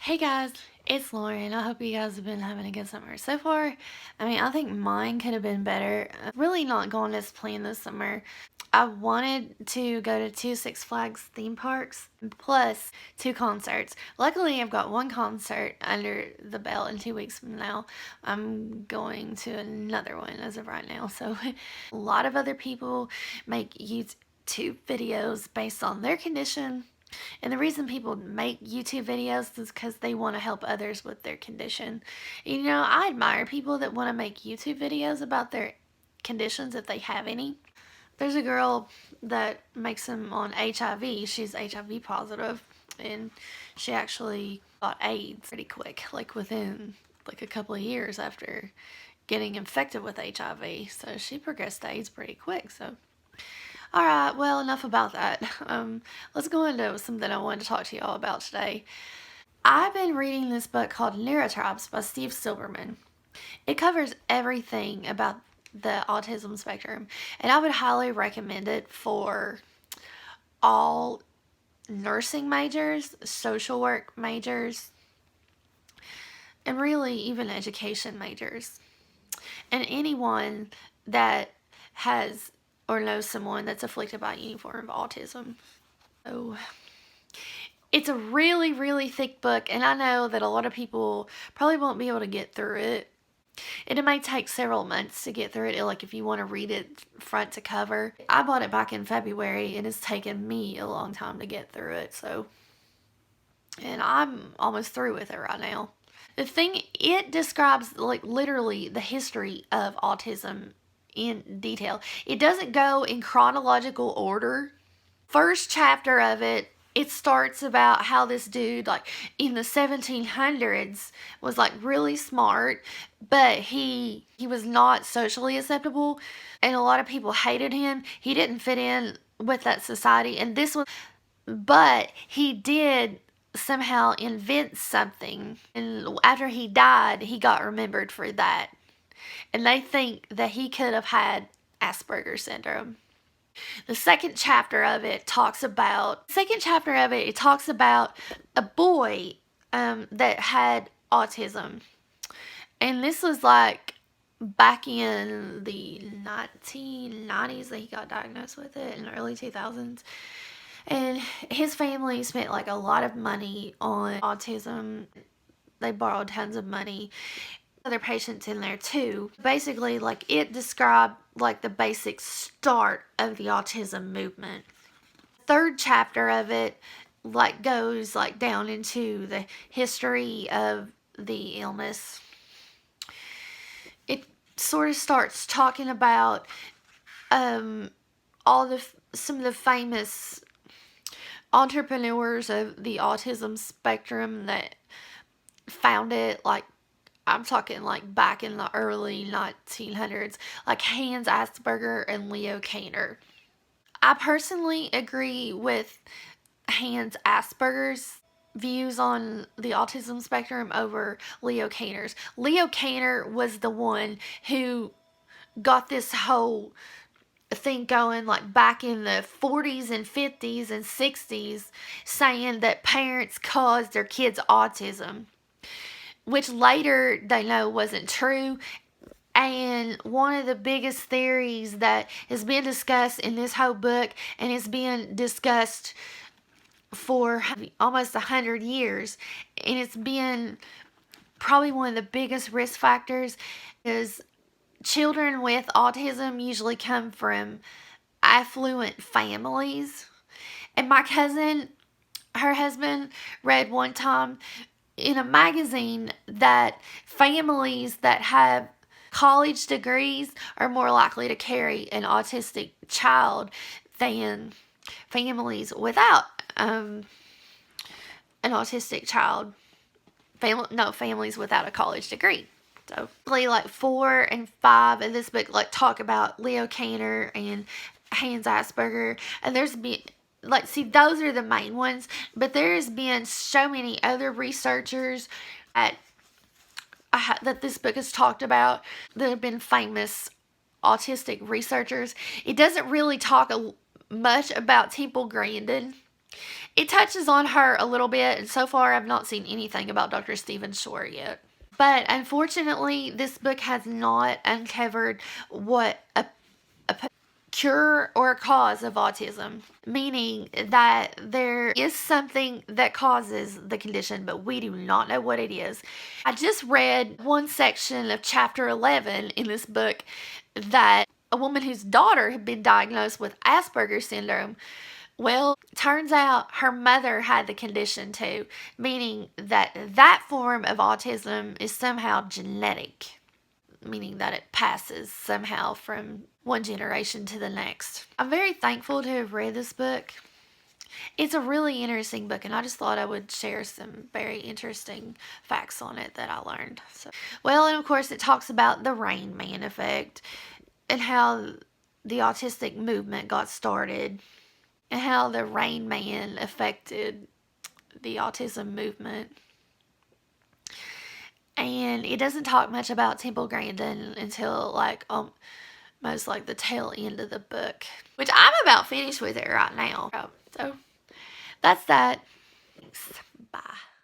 Hey guys, it's Lauren. I hope you guys have been having a good summer so far. I think mine could have been better. I'm really not going as planned this summer. I wanted to go to two Six Flags theme parks plus two concerts. Luckily, I've got one concert under the belt in 2 weeks from now. I'm going to another one as of right now. So, a lot of other people make YouTube videos based on their condition. And the reason people make YouTube videos is because they want to help others with their condition. I admire people that want to make YouTube videos about their conditions if they have any. There's a girl that makes them on HIV. She's HIV positive, and she actually got AIDS pretty quick, like within a couple of years after getting infected with HIV. So she progressed to AIDS pretty quick. So alright, well, enough about that. Let's go into something I wanted to talk to y'all about today. I've been reading this book called Neurotribes by Steve Silberman. It covers everything about the autism spectrum, and I would highly recommend it for all nursing majors, social work majors, and really even education majors, and anyone that has or knows someone that's afflicted by any form of autism. So, it's a really, really thick book, and I know that a lot of people probably won't be able to get through it. And it may take several months to get through it, like if you want to read it front to cover. I bought it back in February, and it's taken me a long time to get through it, and I'm almost through with it right now. The thing, it describes literally the history of autism in detail. It doesn't go in chronological order. First chapter of it starts about how this dude, in the 1700s, was really smart, but he was not socially acceptable, and a lot of people hated him. He didn't fit in with that society, but he did somehow invent something, and after he died, he got remembered for that. And they think that he could have had Asperger's syndrome. The second chapter of it talks about a boy that had autism, and this was back in the 1990s that he got diagnosed with it, in the early 2000s. And his family spent a lot of money on autism. They borrowed tons of money. Other patients in there too. Basically, it described the basic start of the autism movement. Third chapter of it goes down into the history of the illness. It sort of starts talking about some of the famous entrepreneurs of the autism spectrum that found it, I'm talking back in the early 1900s, Hans Asperger and Leo Kanner. I personally agree with Hans Asperger's views on the autism spectrum over Leo Kanner's. Leo Kanner was the one who got this whole thing going back in the 40s and 50s and 60s, saying that parents caused their kids autism, which later they know wasn't true. And one of the biggest theories that has been discussed in this whole book, and it's been discussed for almost 100 years, and it's been probably one of the biggest risk factors, is children with autism usually come from affluent families. And my cousin, her husband, read one time in a magazine that families that have college degrees are more likely to carry an autistic child than families without an autistic child. Families without a college degree. So, 4 and 5 in this book talk about Leo Kanner and Hans Asperger, and there's been those are the main ones, but there's been so many other researchers that this book has talked about that have been famous autistic researchers. It doesn't really talk much about Temple Grandin, It touches on her a little bit, and so far I've not seen anything about Dr. Stephen Shore yet. But unfortunately, this book has not uncovered what a cure or a cause of autism, meaning that there is something that causes the condition, but we do not know what it is. I just read one section of chapter 11 in this book that a woman whose daughter had been diagnosed with Asperger's syndrome. Well, turns out her mother had the condition too, meaning that that form of autism is somehow genetic, meaning that it passes somehow from one generation to the next. I'm very thankful to have read this book. It's a really interesting book, and I just thought I would share some very interesting facts on it that I learned. Well, and of course, it talks about the Rain Man effect and how the autistic movement got started and how the Rain Man affected the autism movement. And it doesn't talk much about Temple Grandin until most like the tail end of the book, which I'm about finished with it right now. So that's that. Thanks. Bye.